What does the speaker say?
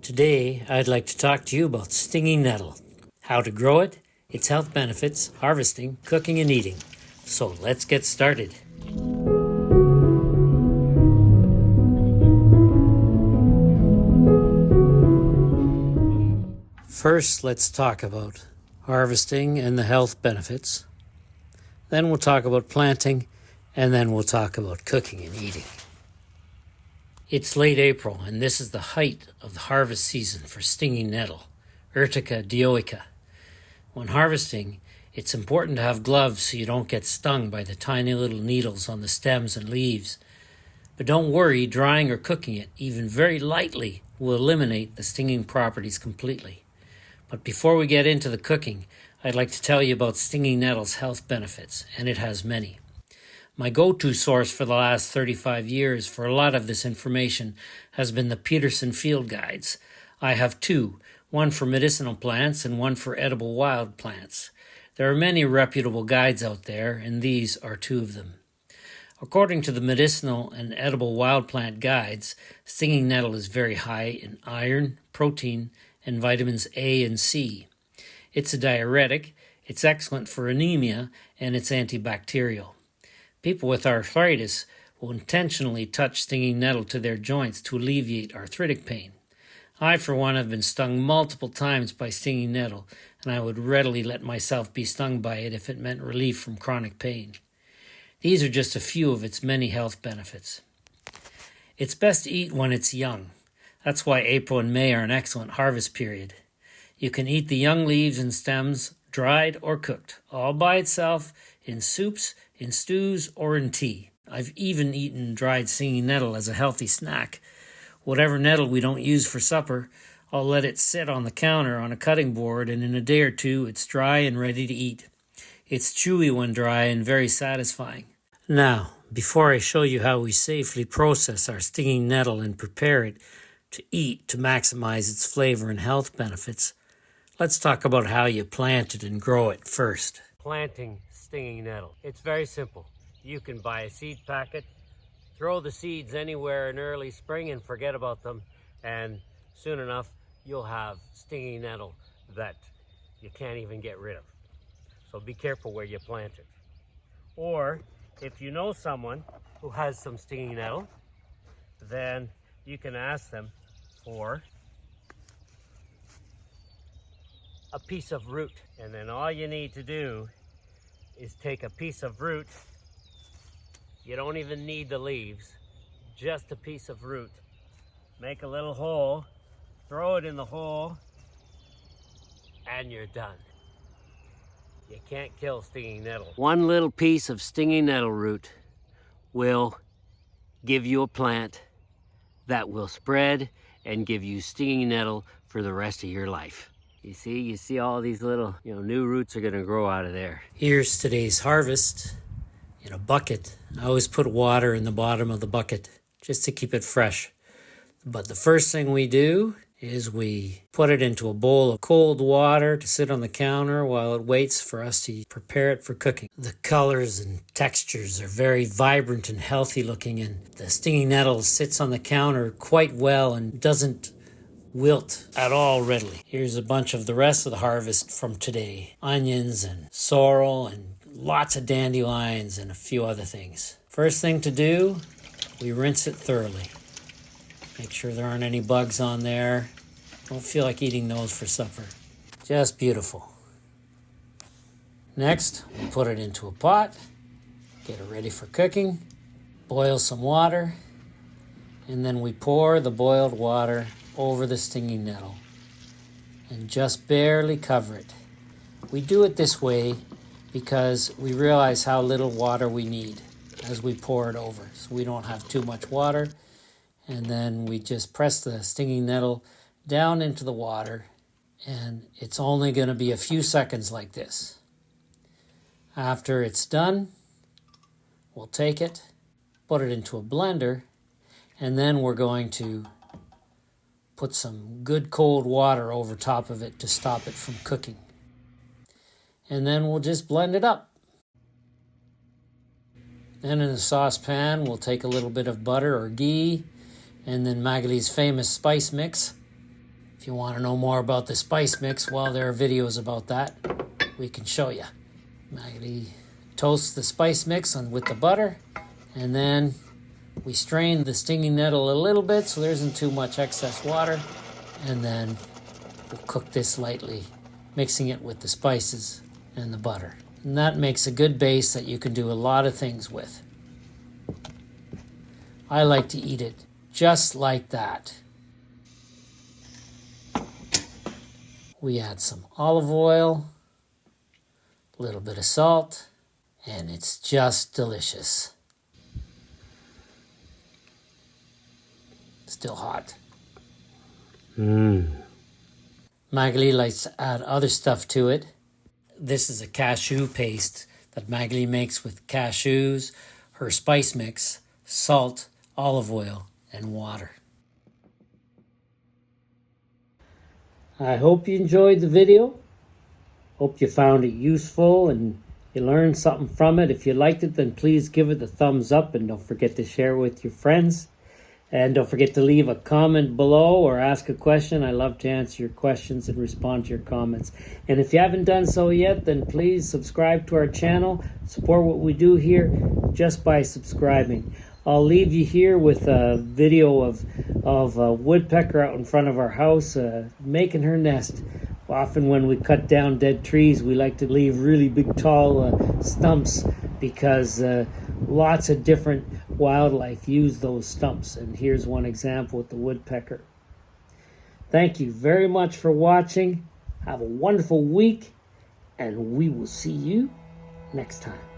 Today, I'd like to talk to you about stinging nettle, how to grow it, its health benefits, harvesting, cooking, and eating. So let's get started. First, let's talk about harvesting and the health benefits. Then we'll talk about planting, and then we'll talk about cooking and eating. It's late April, and this is the height of the harvest season for stinging nettle, Urtica dioica. When harvesting, it's important to have gloves so you don't get stung by the tiny little needles on the stems and leaves. But don't worry, drying or cooking it, even very lightly, will eliminate the stinging properties completely. But before we get into the cooking, I'd like to tell you about stinging nettle's health benefits, and it has many. My go-to source for the last 35 years for a lot of this information has been the Peterson Field Guides. I have two, one for medicinal plants and one for edible wild plants. There are many reputable guides out there, and these are two of them. According to the medicinal and edible wild plant guides, stinging nettle is very high in iron, protein, and vitamins A and C. It's a diuretic, it's excellent for anemia, and it's antibacterial. People with arthritis will intentionally touch stinging nettle to their joints to alleviate arthritic pain. I, for one, have been stung multiple times by stinging nettle, and I would readily let myself be stung by it if it meant relief from chronic pain. These are just a few of its many health benefits. It's best to eat when it's young. That's why April and May are an excellent harvest period. You can eat the young leaves and stems, dried or cooked, all by itself, in soups, in stews, or in tea. I've even eaten dried stinging nettle as a healthy snack. Whatever nettle we don't use for supper, I'll let it sit on the counter on a cutting board, and in a day or two it's dry and ready to eat. It's chewy when dry and very satisfying. Now, before I show you how we safely process our stinging nettle and prepare it to eat to maximize its flavor and health benefits, let's talk about how you plant it and grow it first. Planting stinging nettle. It's very simple. You can buy a seed packet, throw the seeds anywhere in early spring and forget about them, and soon enough you'll have stinging nettle that you can't even get rid of. So be careful where you plant it. Or if you know someone who has some stinging nettle, then you can ask them for a piece of root, and then all you need to do is take a piece of root. You don't even need the leaves, just a piece of root. Make a little hole, throw it in the hole, and you're done. You can't kill stinging nettle. One little piece of stinging nettle root will give you a plant that will spread and give you stinging nettle for the rest of your life. You see all these little, new roots are gonna grow out of there. Here's today's harvest in a bucket. I always put water in the bottom of the bucket just to keep it fresh. But the first thing we do is we put it into a bowl of cold water to sit on the counter while it waits for us to prepare it for cooking. The colors and textures are very vibrant and healthy looking, and the stinging nettle sits on the counter quite well and doesn't wilt at all readily. Here's a bunch of the rest of the harvest from today. Onions and sorrel and lots of dandelions and a few other things. First thing to do, we rinse it thoroughly. Make sure there aren't any bugs on there. Don't feel like eating those for supper. Just beautiful. Next, we put it into a pot, get it ready for cooking, boil some water, and then we pour the boiled water over the stinging nettle and just barely cover it. We do it this way because we realize how little water we need as we pour it over, so we don't have too much water. And then we just press the stinging nettle down into the water, and it's only going to be a few seconds like this. After it's done, we'll take it, put it into a blender, and then we're going to put some good cold water over top of it to stop it from cooking. And then we'll just blend it up. Then in a saucepan, we'll take a little bit of butter or ghee, and then Magali's famous spice mix, If you want to know more about the spice mix, well, there are videos about that. We can show you. Maggie toasts the spice mix with the butter, and then we strain the stinging nettle a little bit so there isn't too much excess water, and then we'll cook this lightly, mixing it with the spices and the butter. And that makes a good base that you can do a lot of things with. I like to eat it just like that. We add some olive oil, a little bit of salt, and it's just delicious. Still hot. Magali likes to add other stuff to it. This is a cashew paste that Magali makes with cashews, her spice mix, salt, olive oil, and water. I hope you enjoyed the video. Hope you found it useful and you learned something from it. If you liked it, then please give it a thumbs up and don't forget to share with your friends. And don't forget to leave a comment below or ask a question. I love to answer your questions and respond to your comments. And if you haven't done so yet, then please subscribe to our channel. Support what we do here just by subscribing. I'll leave you here with a video of a woodpecker out in front of our house making her nest. Often when we cut down dead trees, we like to leave really big tall stumps because lots of different wildlife use those stumps. And here's one example with the woodpecker. Thank you very much for watching. Have a wonderful week, and we will see you next time.